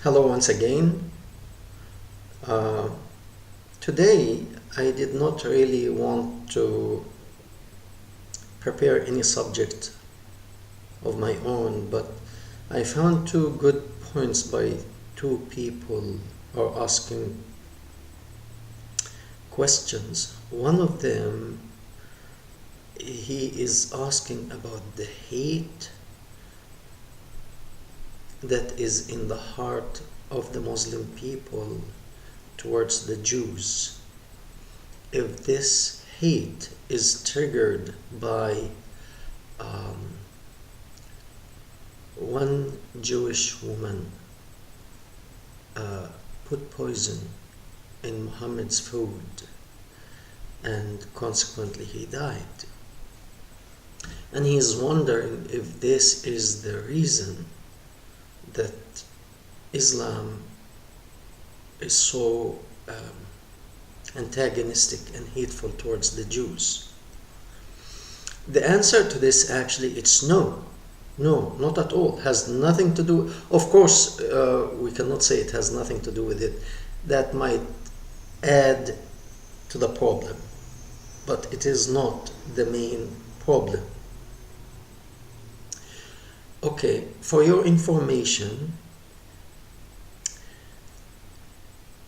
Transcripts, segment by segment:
Hello once again. Uh, Today I did not really want to prepare any subject of my own, but I found two good points by two people who are asking questions. One of them, he is asking about the hate that is in the heart of the Muslim people towards the Jews. If this hate is triggered by one Jewish woman put poison in Muhammad's food and consequently he died. And he is wondering if this is the reason that Islam is so antagonistic and hateful towards the Jews. The answer to this actually it's no. No, not at all. It has nothing to do, of course, we cannot say it has nothing to do with it. That might add to the problem, but it is not the main problem. Okay, for your information,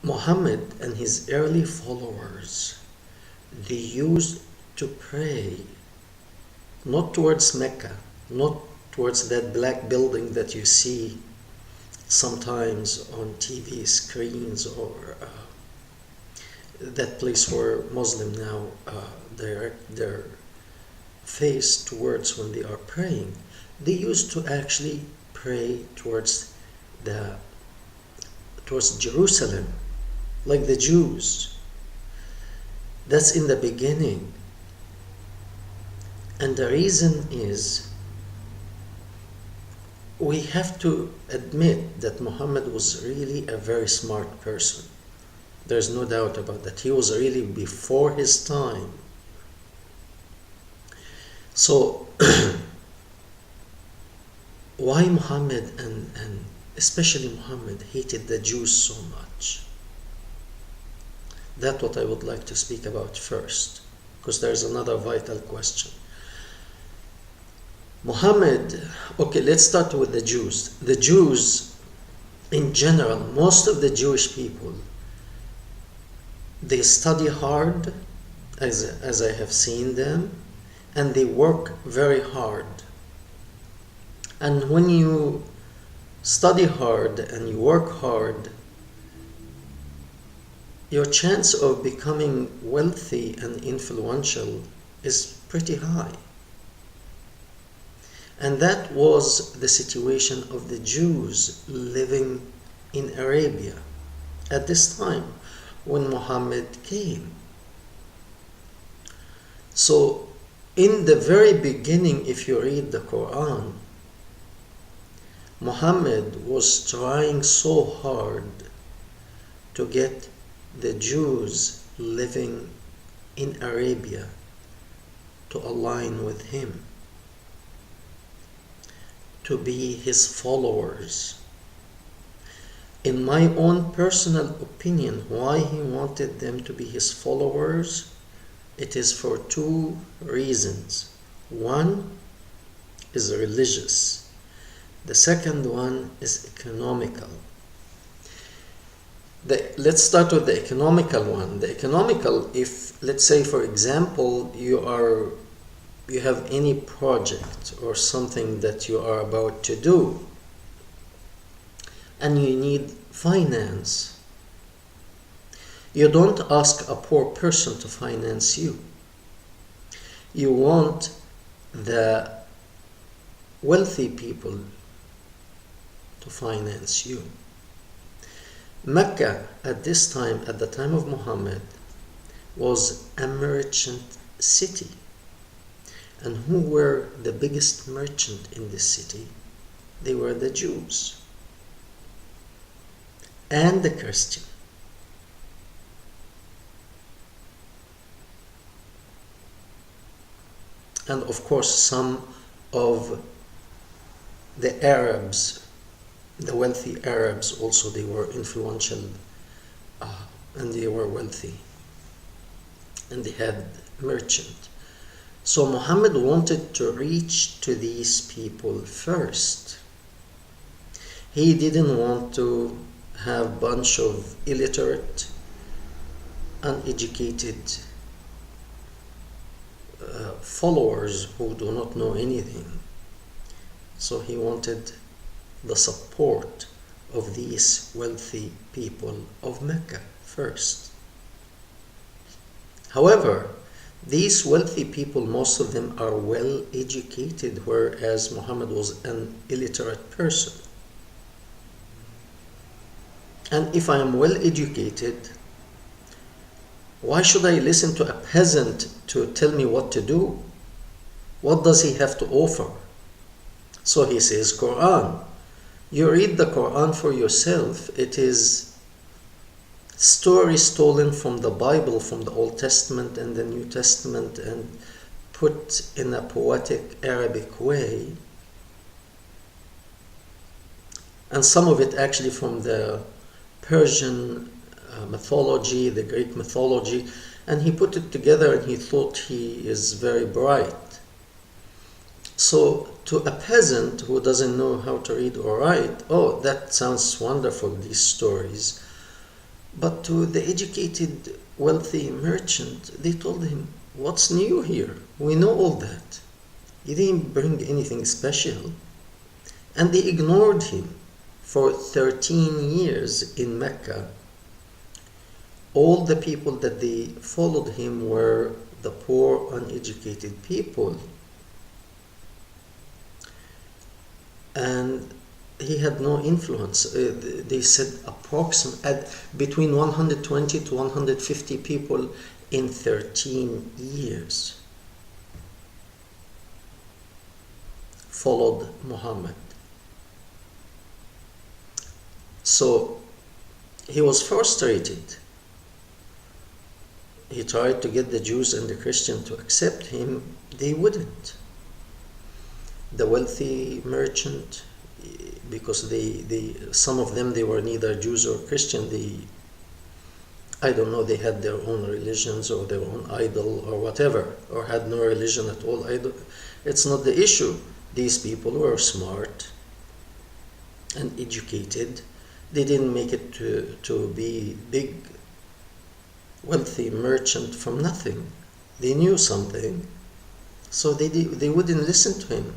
Muhammad and his early followers, they used to pray not towards Mecca, not towards that black building that you see sometimes on TV screens, or that place where Muslims now direct their face towards when they are praying. They used to actually pray towards Jerusalem, like the Jews. That's in the beginning. And the reason is, we have to admit that Muhammad was really a very smart person. There's no doubt about that. He was really before his time. So, why Muhammad and especially Muhammad hated the Jews so much? That's what I would like to speak about first, because there's another vital question. Muhammad, okay, let's start with the Jews. The Jews, in general, most of the Jewish people, they study hard, as I have seen them, and they work very hard. And when you study hard and you work hard, your chance of becoming wealthy and influential is pretty high. And that was the situation of the Jews living in Arabia at this time when Muhammad came. So in the very beginning, if you read the Quran, Muhammad was trying so hard to get the Jews living in Arabia to align with him, to be his followers. In my own personal opinion, why he wanted them to be his followers, it is for two reasons. One is religious. The second one is economical. Let's start with the economical one. The economical, if let's say for example you have any project or something that you are about to do and you need finance, you don't ask a poor person to finance you. You want the wealthy people to finance you. Mecca at this time, at the time of Muhammad, was a merchant city. And who were the biggest merchant in this city? They were the Jews and the Christian. And of course some of the Arabs The wealthy Arabs also, they were influential, and they were wealthy, and they had merchant. So Muhammad wanted to reach to these people first. He didn't want to have bunch of illiterate, uneducated followers who do not know anything. So he wanted the support of these wealthy people of Mecca first. However, these wealthy people, most of them are well educated, whereas Muhammad was an illiterate person. And if I am well educated, why should I listen to a peasant to tell me what to do? What does he have to offer? So he says, Quran. You read the Quran for yourself. It is story stolen from the Bible, from the Old Testament and the New Testament, and put in a poetic Arabic way. And some of it actually from the Persian mythology, the Greek mythology, and he put it together and he thought he is very bright. So to a peasant who doesn't know how to read or write, oh, that sounds wonderful, these stories. But to the educated, wealthy merchant, they told him, what's new here? We know all that. He didn't bring anything special. And they ignored him for 13 years in Mecca. All the people that they followed him were the poor, uneducated people. And he had no influence. They said approximately between 120 to 150 people in 13 years followed Muhammad. So he was frustrated. He tried to get the Jews and the Christians to accept him. They wouldn't. The wealthy merchant, because some of them, they were neither Jews or Christian. I don't know, they had their own religions or their own idol or whatever, or had no religion at all. It's not the issue. These people were smart and educated. They didn't make it to be big, wealthy merchant from nothing. They knew something, so they wouldn't listen to him.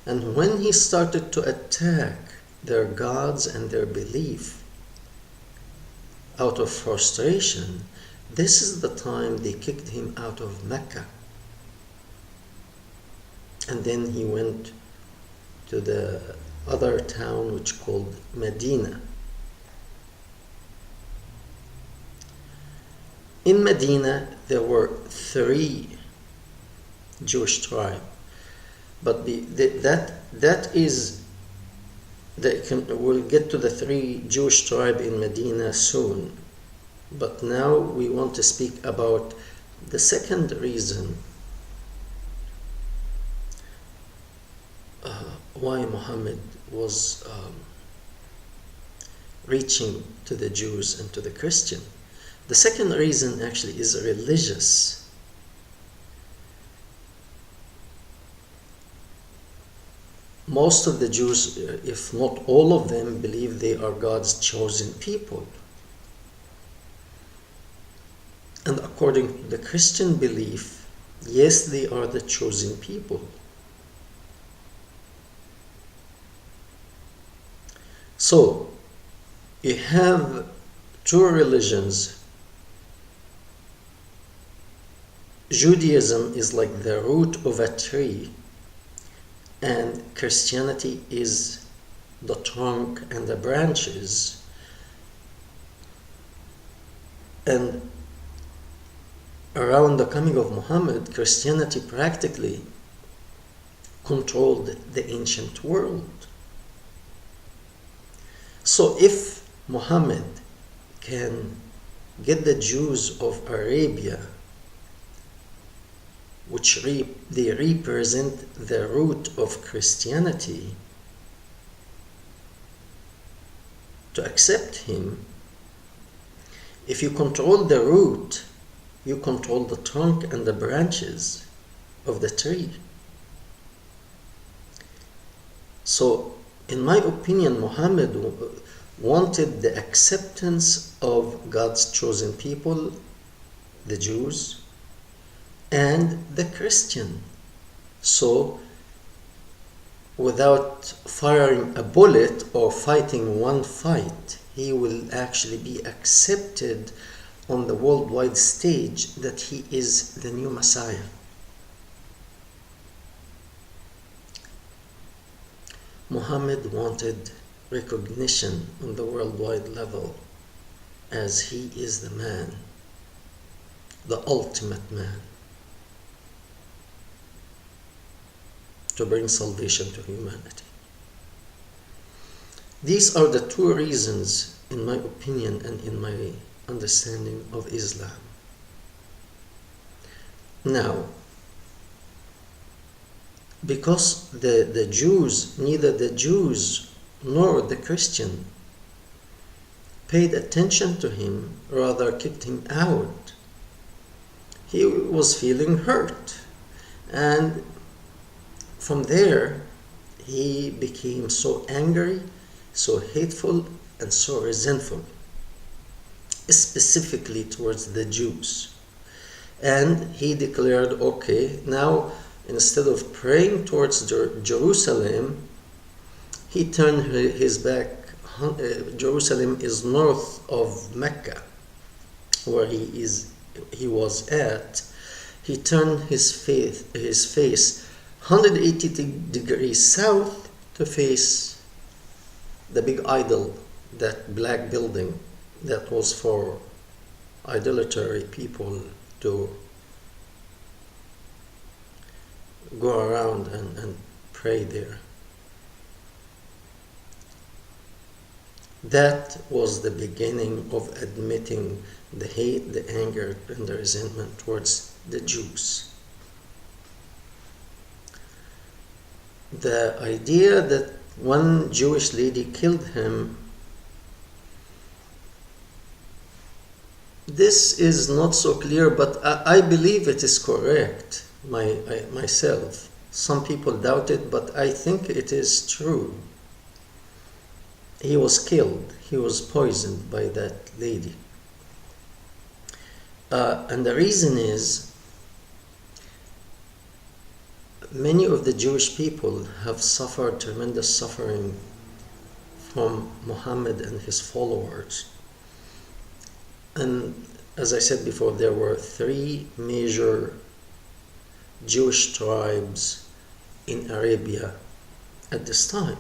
And when he started to attack their gods and their belief out of frustration, this is the time they kicked him out of Mecca. And then he went to the other town which called Medina. In Medina there were 3 Jewish tribes. But that is, we'll get to the 3 Jewish tribes in Medina soon. But now we want to speak about the second reason why Muhammad was reaching to the Jews and to the Christian. The second reason actually is religious. Most of the Jews, if not all of them, believe they are God's chosen people. And according to the Christian belief, yes, they are the chosen people. So, you have 2 religions. Judaism is like the root of a tree, and Christianity is the trunk and the branches. And around the coming of Muhammad, Christianity practically controlled the ancient world. So if Muhammad can get the Jews of Arabia, which they represent the root of Christianity, to accept him, if you control the root, you control the trunk and the branches of the tree. So, in my opinion, Muhammad wanted the acceptance of God's chosen people, the Jews, and the Christian. So, without firing a bullet or fighting one fight, he will actually be accepted on the worldwide stage that he is the new Messiah. Muhammad wanted recognition on the worldwide level as he is the man, the ultimate man, to bring salvation to humanity. These are the two reasons, in my opinion and in my understanding of Islam. Now, because the Jews, neither the Jews nor the Christian paid attention to him, rather kept him out, he was feeling hurt. And from there, he became so angry, so hateful, and so resentful, specifically towards the Jews. And he declared, okay, now instead of praying towards Jerusalem, he turned his back. Jerusalem is north of Mecca, where he was at. He turned his face 180 degrees south to face the big idol, that black building that was for idolatry people to go around and pray there. That was the beginning of admitting the hate, the anger, and the resentment towards the Jews. The idea that one Jewish lady killed him, this is not so clear, but I believe it is correct myself. Some people doubt it, but I think it is true. He was killed. He was poisoned by that lady. And the reason is, many of the Jewish people have suffered tremendous suffering from Muhammad and his followers. And as I said before, there were 3 major Jewish tribes in Arabia at this time.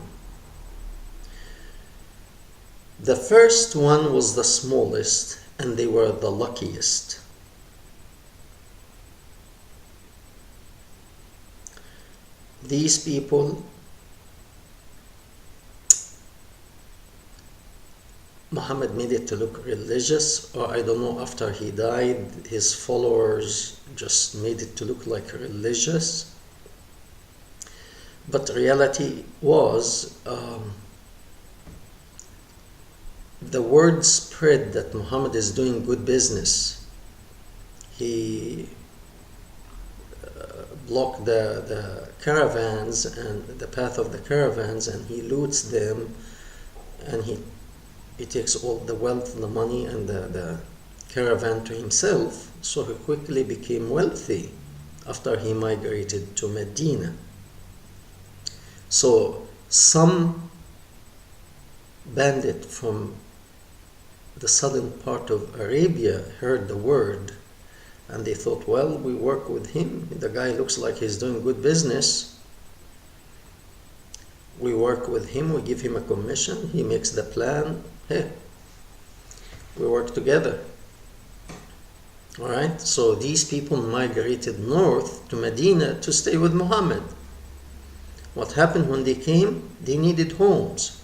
The first one was the smallest, and they were the luckiest. These people, Muhammad made it to look religious, or I don't know, after he died, his followers just made it to look like religious. But reality was, the word spread that Muhammad is doing good business. He blocked the caravans and the path of the caravans, and he loots them, and he takes all the wealth, the money, and the caravan to himself. So he quickly became wealthy after he migrated to Medina. So some bandit from the southern part of Arabia heard the word, and they thought, well, we work with him. The guy looks like he's doing good business. We work with him, we give him a commission, he makes the plan. Hey, we work together. All right, so these people migrated north to Medina to stay with Muhammad. What happened when they came? They needed homes.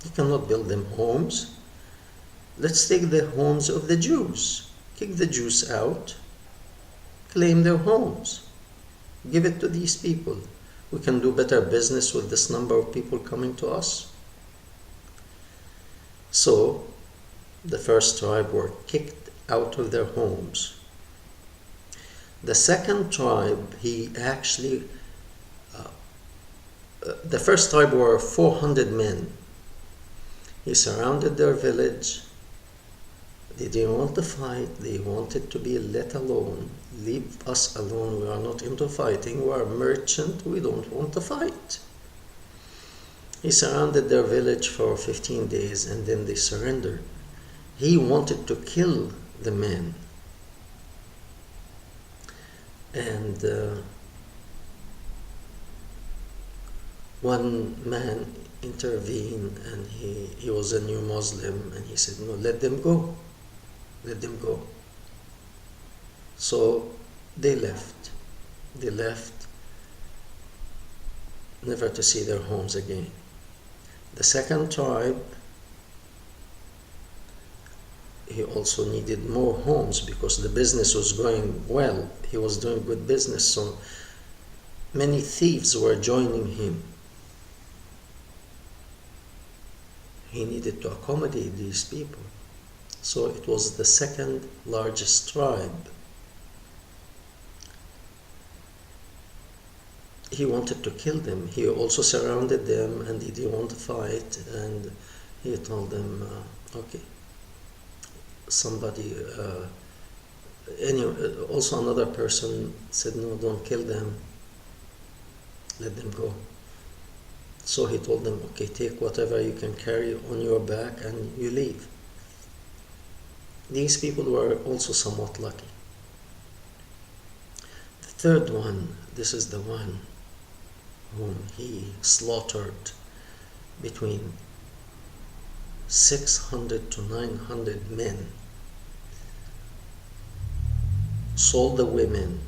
You cannot build them homes. Let's take the homes of the Jews. Kick the Jews out. Claim their homes. Give it to these people. We can do better business with this number of people coming to us. So the first tribe were kicked out of their homes. The second tribe, the first tribe were 400 men. He surrounded their village. They didn't want to fight. They wanted to be let alone. Leave us alone. We are not into fighting. We are merchant. We don't want to fight. He surrounded their village for 15 days and then they surrendered. He wanted to kill the men. And one man intervened, and he was a new Muslim, and he said, no, let them go. Let them go. So they left. They left, never to see their homes again. The second tribe, he also needed more homes because the business was going well. He was doing good business, so many thieves were joining him. He needed to accommodate these people. So it was the second largest tribe. He wanted to kill them. He also surrounded them and he didn't want to fight, and he told them, okay, somebody, also another person said, no, don't kill them, let them go. So he told them, okay, take whatever you can carry on your back and you leave. These people were also somewhat lucky. The third one, this is the one whom he slaughtered between 600 to 900 men, sold the women,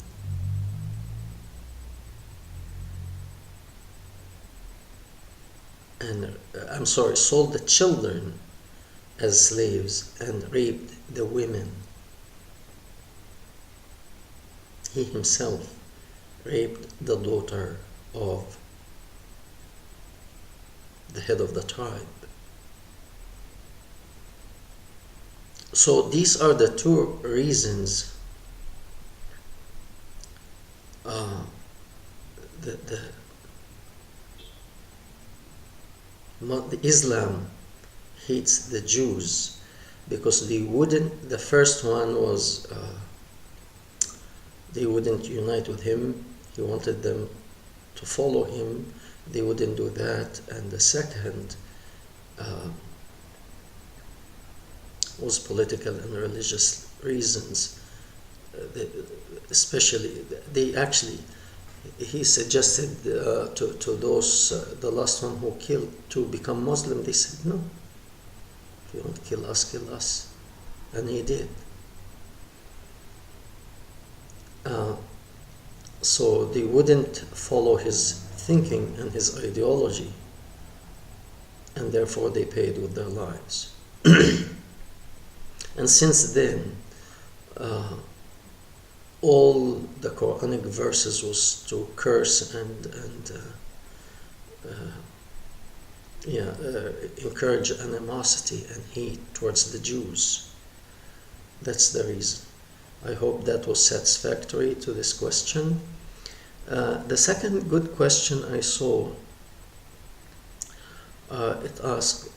sold the children as slaves and raped the women. He himself raped the daughter of the head of the tribe. So these are the two reasons Islam hates the Jews because the first one was they wouldn't unite with him. He wanted them to follow him. They wouldn't do that. And the second was political and religious reasons. He suggested to those, the last one who killed, to become Muslim. They said, no, if you don't kill us, kill us. And he did. So they wouldn't follow his thinking and his ideology, and therefore they paid with their lives. And since then, all the Quranic verses was to curse and encourage animosity and hate towards the Jews. That's the reason. I hope that was satisfactory to this question. The second good question I saw, it asked,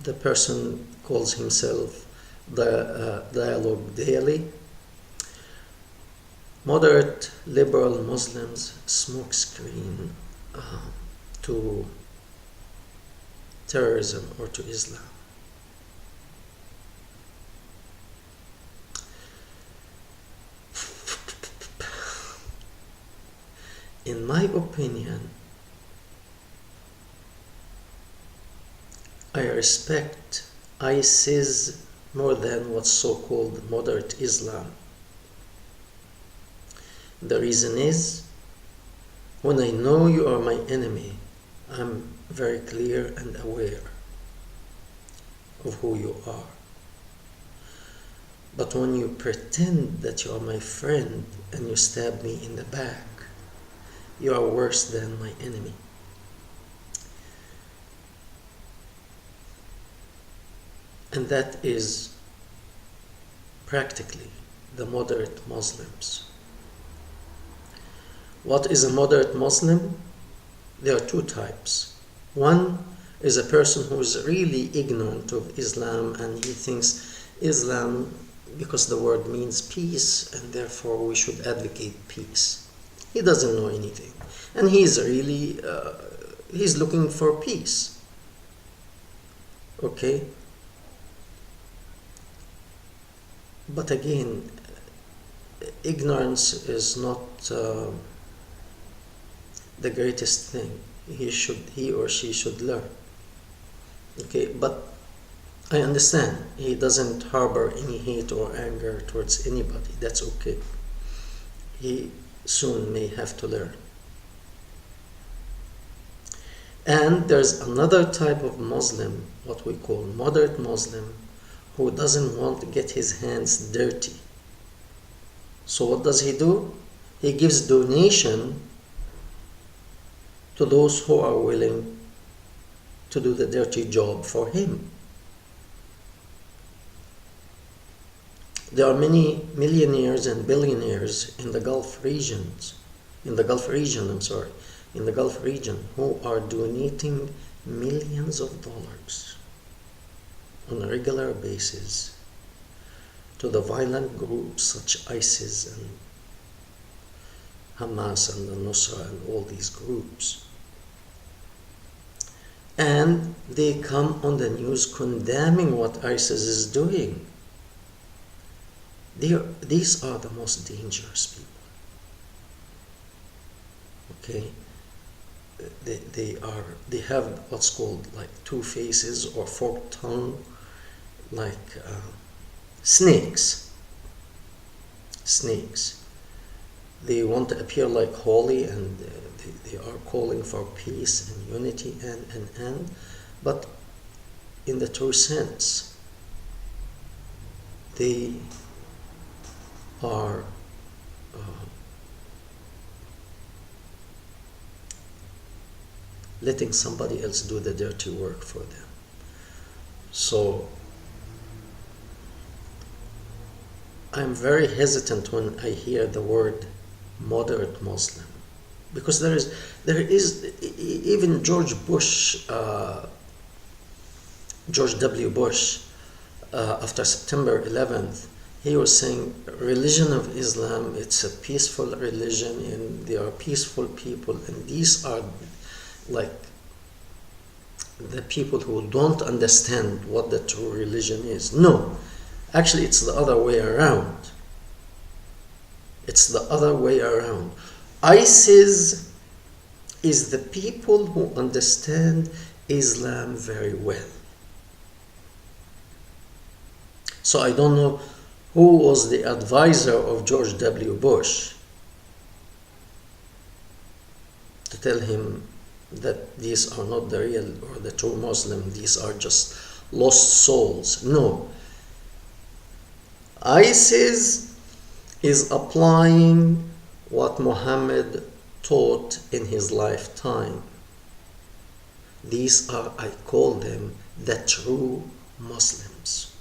the person calls himself Dialogue Daily. Moderate liberal Muslims smokescreen to terrorism or to Islam. In my opinion, I respect ISIS more than what's so-called moderate Islam. The reason is, when I know you are my enemy, I'm very clear and aware of who you are. But when you pretend that you are my friend and you stab me in the back you are worse than my enemy. And that is practically the moderate Muslims. What is a moderate Muslim? There are two types. One is a person who is really ignorant of Islam, and he thinks Islam, because the word means peace, and therefore we should advocate peace. He doesn't know anything, and he's really he's looking for peace. Okay? But again, ignorance is not the greatest thing. He or she should learn. Okay, but I understand he doesn't harbor any hate or anger towards anybody. That's okay. He soon may have to learn. And there's another type of Muslim, what we call moderate Muslim, who doesn't want to get his hands dirty. So what does he do? He gives donation to those who are willing to do the dirty job for him. There are many millionaires and billionaires in the Gulf region, who are donating millions of dollars on a regular basis to the violent groups such ISIS and Hamas and the Nusra and all these groups. And they come on the news condemning what ISIS is doing. These are the most dangerous people. Okay? They have what's called like two faces or forked tongue, like snakes. They want to appear like holy, and they are calling for peace and unity and but in the true sense, they are letting somebody else do the dirty work for them. So I'm very hesitant when I hear the word moderate Muslim, because there is even George W. Bush, after September 11th, he was saying religion of Islam, it's a peaceful religion and they are peaceful people, and these are like the people who don't understand what the true religion is. No, actually it's the other way around. It's the other way around. ISIS is the people who understand Islam very well. So I don't know who was the advisor of George W. Bush to tell him that these are not the real or the true Muslim, these are just lost souls. No. ISIS is applying what Muhammad taught in his lifetime. These are, I call them, the true Muslims.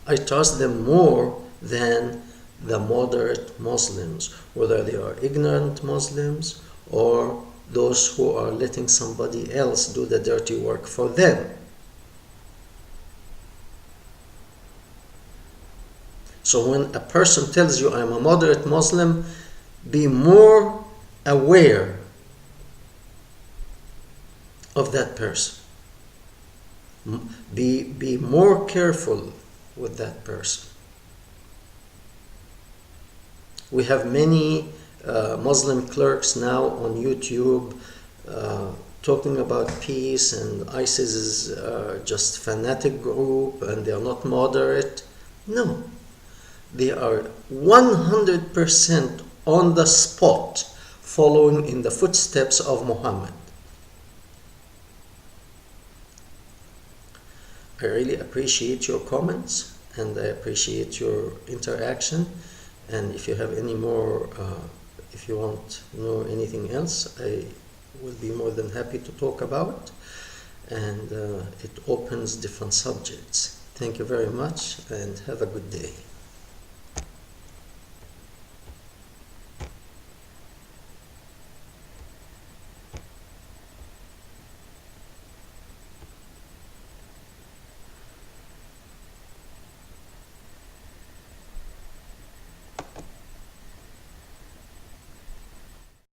I trust them more than the moderate Muslims, whether they are ignorant Muslims or those who are letting somebody else do the dirty work for them. So when a person tells you, I'm a moderate Muslim, be more aware of that person. Be more careful with that person. We have many Muslim clerks now on YouTube talking about peace, and ISIS is just fanatic group and they are not moderate. No, they are 100% on the spot following in the footsteps of Muhammad. I really appreciate your comments and I appreciate your interaction, and if you have any more if you want to know anything else, I will be more than happy to talk about, and it opens different subjects. Thank you very much and have a good day.